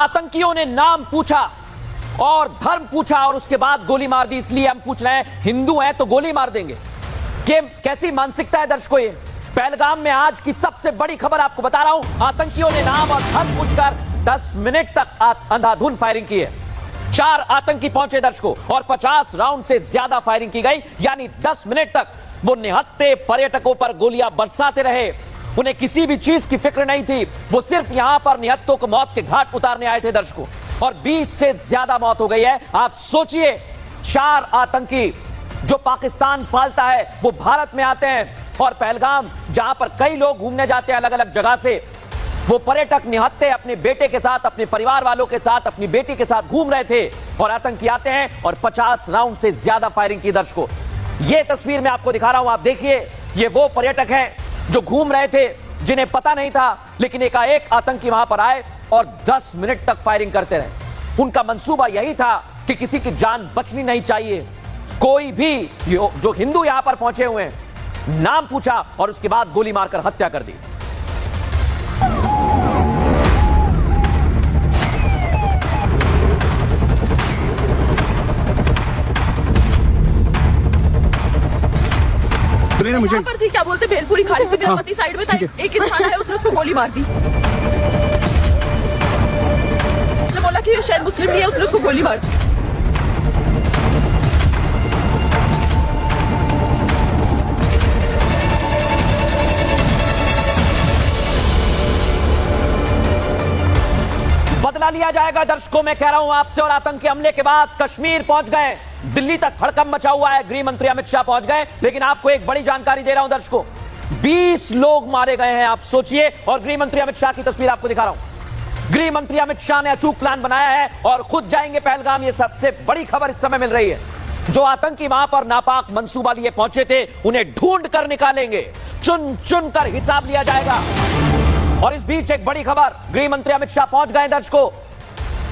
आतंकियों ने नाम पूछा और धर्म पूछा और उसके बाद गोली मार दी। इसलिए हम पूछ रहे हैं, हिंदू हैं तो गोली मार देंगे? कैसी मानसिकता है दर्शकों ये? पहलगाम में आज की सबसे बड़ी खबर आपको बता रहा हूं। आतंकियों ने नाम और धर्म पूछकर 10 मिनट तक अंधाधुंध फायरिंग की है। 4 आतंकी पहुंचे दर्शकों और 50 राउंड से ज्यादा फायरिंग की गई। यानी 10 मिनट तक वो निहत्थे पर्यटकों पर गोलियां बरसाते रहे। उन्हें किसी भी चीज की फिक्र नहीं थी। वो सिर्फ यहां पर निहत्थों को मौत के घाट उतारने आए थे दर्शकों, और 20 से ज्यादा मौत हो गई है। आप सोचिए, 4 आतंकी जो पाकिस्तान पालता है वो भारत में आते हैं, और पहलगाम जहां पर कई लोग घूमने जाते हैं अलग अलग जगह से, वो पर्यटक निहत्थे अपने बेटे के साथ, अपने परिवार वालों के साथ, अपनी बेटी के साथ घूम रहे थे, और आतंकी आते हैं और 50 राउंड से ज्यादा फायरिंग की दर्शकों। ये तस्वीर मैं आपको दिखा रहा हूं, आप देखिए। ये वो पर्यटक हैं जो घूम रहे थे, जिन्हें पता नहीं था, लेकिन एकाएक आतंकी वहां पर आए और 10 मिनट तक फायरिंग करते रहे। उनका मंसूबा यही था कि किसी की जान बचनी नहीं चाहिए। कोई भी जो हिंदू यहां पर पहुंचे हुए हैं, नाम पूछा और उसके बाद गोली मारकर हत्या कर दी। मुझे पर थी, क्या बोलते, भेलपुरी खाली फिक्रावती साइड में था, एक इंसान है, उसने उसको गोली मार दी। उसने बोला कि ये शायद मुस्लिम नहीं है, उसने उसको गोली मार दी। बदला लिया जाएगा दर्शकों, मैं कह रहा हूं आपसे। और आतंकी हमले के बाद कश्मीर पहुंच गए, दिल्ली तक हड़कंप मचा हुआ है। गृह मंत्री अमित शाह पहुंच गए। लेकिन आपको एक बड़ी जानकारी दे रहा हूं दर्शकों, 20 लोग मारे गए हैं, आप सोचिए। और गृह मंत्री अमित शाह की तस्वीर आपको दिखा रहा हूं। गृह मंत्री अमित शाह ने अचूक प्लान बनाया है और खुद जाएंगे पहलगाम। ये सबसे बड़ी खबर इस समय मिल रही है। जो आतंकी वहां पर नापाक मंसूबा लिए पहुंचे थे, उन्हें ढूंढ कर निकालेंगे, चुन चुन कर हिसाब लिया जाएगा। और इस बीच एक बड़ी खबर, गृह मंत्री अमित शाह पहुंच गए दर्शकों।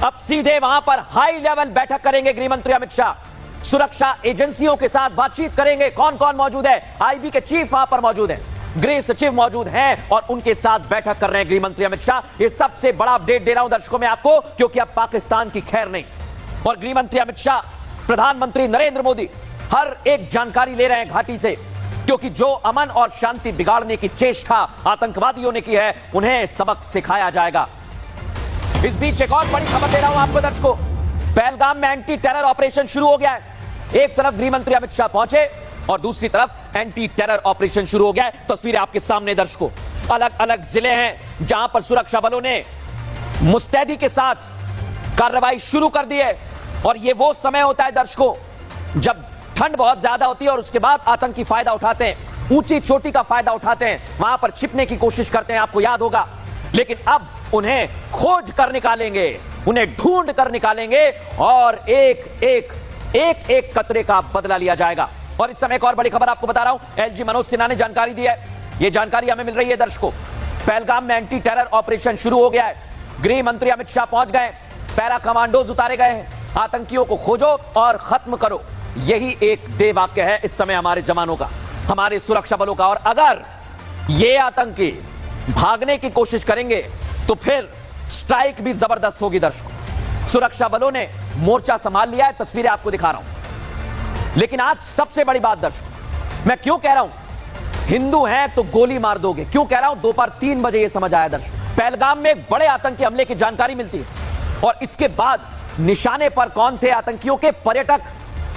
अब सीधे वहां पर हाई लेवल बैठक करेंगे गृह मंत्री अमित शाह। सुरक्षा एजेंसियों के साथ बातचीत करेंगे। कौन कौन मौजूद है? आईबी के चीफ वहां पर मौजूद हैं, गृह सचिव मौजूद हैं, और उनके साथ बैठक कर रहे हैं गृह मंत्री अमित शाह। ये सबसे बड़ा अपडेट दे रहा हूं दर्शकों मैं आपको, क्योंकि अब पाकिस्तान की खैर नहीं। और गृह मंत्री अमित शाह, प्रधानमंत्री नरेंद्र मोदी हर एक जानकारी ले रहे हैं घाटी से, क्योंकि जो अमन और शांति बिगाड़ने की चेष्टा आतंकवादियों ने की है, उन्हें सबक सिखाया जाएगा। इस बीच एक और बड़ी खबर दे रहा हूं आपको दर्शकों, पहलगाम में एंटी टेरर ऑपरेशन शुरू हो गया है। एक तरफ गृह मंत्री अमित शाह पहुंचे और दूसरी तरफ एंटी टेरर ऑपरेशन शुरू हो गया है। तस्वीरें आपके सामने दर्शकों, अलग अलग जिले हैं जहां पर सुरक्षा बलों ने मुस्तैदी के साथ कार्रवाई शुरू कर दी है। और यह वो समय होता है दर्शकों जब ठंड बहुत ज्यादा होती है और उसके बाद आतंकी फायदा उठाते हैं, ऊंची चोटी का फायदा उठाते हैं, वहां पर छिपने की कोशिश करते हैं, आपको याद होगा। लेकिन अब उन्हें खोज कर निकालेंगे, उन्हें ढूंढ कर निकालेंगे, और एक एक कतरे का बदला लिया जाएगा। और इस समय एक और बड़ी खबर आपको बता रहा हूं, एलजी मनोज सिन्हा ने जानकारी दी है। यह जानकारी हमें मिल रही है दर्शकों, पहलगाम में एंटी टेरर ऑपरेशन शुरू हो गया है। गृह मंत्री अमित शाह पहुंच गए, पैरा कमांडोज उतारे गए हैं। आतंकियों को खोजो और खत्म करो, यही एक दे वाक्य है इस समय हमारे जवानों का, हमारे सुरक्षा बलों का। और अगर ये आतंकी भागने की कोशिश करेंगे तो फिर स्ट्राइक भी जबरदस्त होगी दर्शकों। सुरक्षा बलों ने मोर्चा संभाल लिया है, तस्वीरें आपको दिखा रहा हूं। लेकिन आज सबसे बड़ी बात दर्शकों, मैं क्यों कह रहा हूं हिंदू हैं तो गोली मार दोगे, क्यों कह रहा हूं, दोपहर 3 बजे यह समझ आया दर्शकों। पहलगाम में एक बड़े आतंकी हमले की जानकारी मिलती है, और इसके बाद निशाने पर कौन थे आतंकियों के? पर्यटक।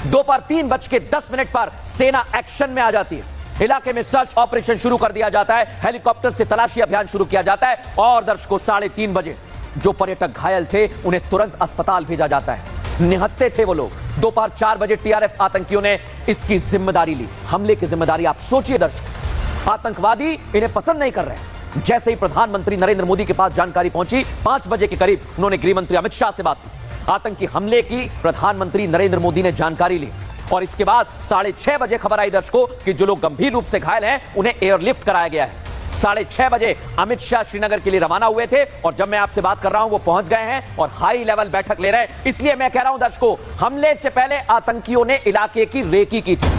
दोपहर 3:10 पर सेना एक्शन में आ जाती है। इलाके में सर्च ऑपरेशन शुरू कर दिया जाता है, हेलीकॉप्टर से तलाशी अभियान शुरू किया जाता है, और दर्शकों 3:30 बजे जो पर्यटक घायल थे उन्हें तुरंत अस्पताल भेजा जाता है। निहत्थे थे वो लोग। दोपहर 4 बजे टीआरएफ आतंकियों ने इसकी जिम्मेदारी ली, हमले की जिम्मेदारी। आप सोचिए दर्शकों, आतंकवादी इन्हें पसंद नहीं कर रहे। जैसे ही प्रधानमंत्री नरेंद्र मोदी के पास जानकारी पहुंची, 5 बजे के करीब उन्होंने गृह मंत्री अमित शाह से बात की। आतंकी हमले की प्रधानमंत्री नरेंद्र मोदी ने जानकारी ली, और इसके बाद 6:30 बजे खबर आई दर्शकों कि जो लोग गंभीर रूप से घायल हैं उन्हें एयरलिफ्ट कराया गया है। 6:30 बजे अमित शाह श्रीनगर के लिए रवाना हुए थे, और जब मैं आपसे बात कर रहा हूं वो पहुंच गए हैं और हाई लेवल बैठक ले रहे हैं। इसलिए मैं कह रहा हूं दर्शकों, हमले से पहले आतंकियों ने इलाके की रेकी की थी।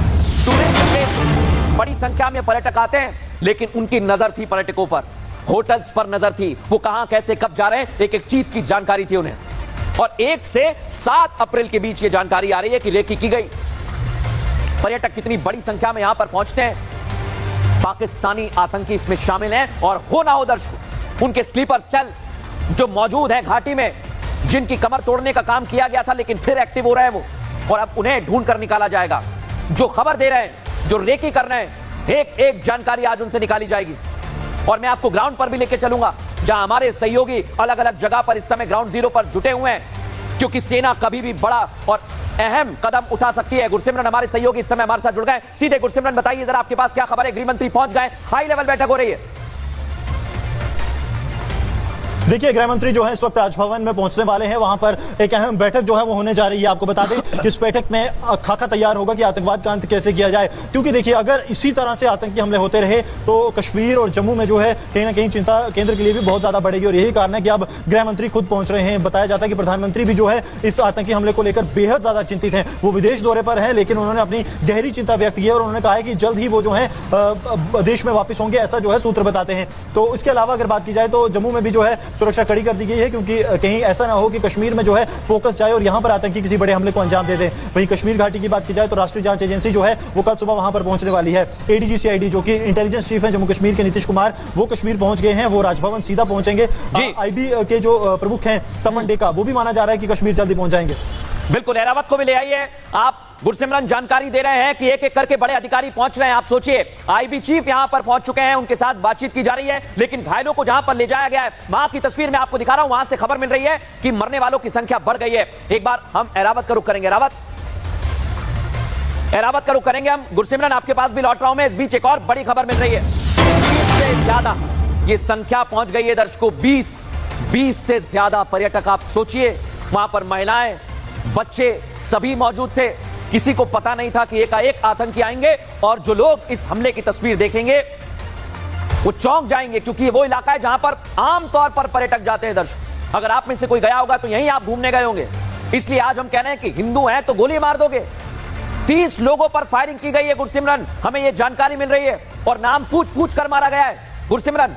टूरिस्ट प्लेस, बड़ी संख्या में पर्यटक आते हैं, लेकिन उनकी नजर थी पर्यटकों पर। होटल्स पर नजर थी, वो कहां कैसे कब जा रहे हैं, एक एक चीज की जानकारी थी उन्हें। और 1 से 7 अप्रैल के बीच ये जानकारी आ रही है कि रेकी की गई। पर्यटक कितनी बड़ी संख्या में यहां पर पहुंचते हैं, पाकिस्तानी आतंकी इसमें शामिल हैं। और हो ना हो दर्शकों, उनके स्लीपर सेल जो मौजूद हैं घाटी में, जिनकी कमर तोड़ने का काम किया गया था लेकिन फिर एक्टिव हो रहे हैं वो, और अब उन्हें ढूंढ कर निकाला जाएगा। जो खबर दे रहे हैं, जो रेकी कर रहे हैं, एक एक जानकारी आज उनसे निकाली जाएगी। और मैं आपको ग्राउंड पर भी लेके चलूंगा, जहां हमारे सहयोगी अलग अलग जगह पर इस समय ग्राउंड जीरो पर जुटे हुए हैं, क्योंकि सेना कभी भी बड़ा और अहम कदम उठा सकती है। गुरसिमरन हमारे सहयोगी इस समय हमारे साथ जुड़ गए। सीधे गुरसिमरन बताइए जरा, आपके पास क्या खबर है? गृह मंत्री पहुंच गए, हाई लेवल बैठक हो रही है। देखिए, गृह मंत्री जो है इस वक्त राजभवन में पहुंचने वाले हैं। वहां पर एक अहम बैठक जो है वो होने जा रही है। आपको बता दें कि इस बैठक में खाका तैयार होगा कि आतंकवाद का अंत कैसे किया जाए, क्योंकि देखिए अगर इसी तरह से आतंकी हमले होते रहे तो कश्मीर और जम्मू में जो है कहीं ना कहीं चिंता केंद्र के लिए भी बहुत ज्यादा बढ़ेगी। और यही कारण है कि अब गृह मंत्री खुद पहुंच रहे हैं। बताया जाता है कि प्रधानमंत्री भी जो है इस आतंकी हमले को लेकर बेहद ज्यादा चिंतित हैं। वो विदेश दौरे पर है, लेकिन उन्होंने अपनी गहरी चिंता व्यक्त की है और उन्होंने कहा है कि जल्द ही वो जो है देश में वापस होंगे, ऐसा जो है सूत्र बताते हैं। तो इसके अलावा अगर बात की जाए तो जम्मू में भी जो है सुरक्षा कड़ी कर दी गई है, क्योंकि कहीं ऐसा ना हो कि कश्मीर में जो है फोकस जाए और यहां पर आतंकी किसी बड़े हमले को अंजाम दे दें। वहीं कश्मीर घाटी की बात की जाए तो राष्ट्रीय जांच एजेंसी जो है वो कल सुबह वहां पर पहुंचने वाली है। एडीजी सीआईडी जो कि इंटेलिजेंस चीफ है जम्मू कश्मीर के नीतीश कुमार, वो कश्मीर पहुंच गए हैं। वो राजभवन सीधा पहुंचेंगे। आईबी के जो प्रमुख हैं तपन डेका, वो भी माना जा रहा है कि कश्मीर जल्दी पहुंच जाएंगे। बिल्कुल, एरावत को भी ले आइए आप। गुरसिमरन जानकारी दे रहे हैं कि एक एक करके बड़े अधिकारी पहुंच रहे हैं। आप सोचिए, आईबी चीफ यहां पर पहुंच चुके हैं, उनके साथ बातचीत की जा रही है, लेकिन घायलों को जहां पर ले जाया गया है वहां की तस्वीर मैं आपको दिखा रहा हूं। वहां से खबर मिल रही है कि मरने वालों की संख्या बढ़ गई है। एक बार हम एरावत का रुख करेंगे। एरावत का रुख करेंगे हम। गुरसिमरन, आपके पास भी लौट रहा हूं मैं। इस बीच एक और बड़ी खबर मिल रही है, 20 से ज्यादा ये संख्या पहुंच गई है दर्शकों। 20 से ज्यादा पर्यटक। आप सोचिए, वहां पर महिलाएं, बच्चे सभी मौजूद थे। किसी को पता नहीं था कि एकाएक आतंकी आएंगे, और जो लोग इस हमले की तस्वीर देखेंगे वो चौंक जाएंगे, क्योंकि ये वो इलाका है जहां पर आमतौर पर पर्यटक जाते हैं दर्शक। अगर आप में से कोई गया होगा तो यहीं आप घूमने गए होंगे। इसलिए आज हम कह रहे हैं कि हिंदू हैं तो गोली मार दोगे। 30 लोगों पर फायरिंग की गई है गुरसिमरन, हमें यह जानकारी मिल रही है, और नाम पूछ पूछ कर मारा गया है। गुरसिमरन,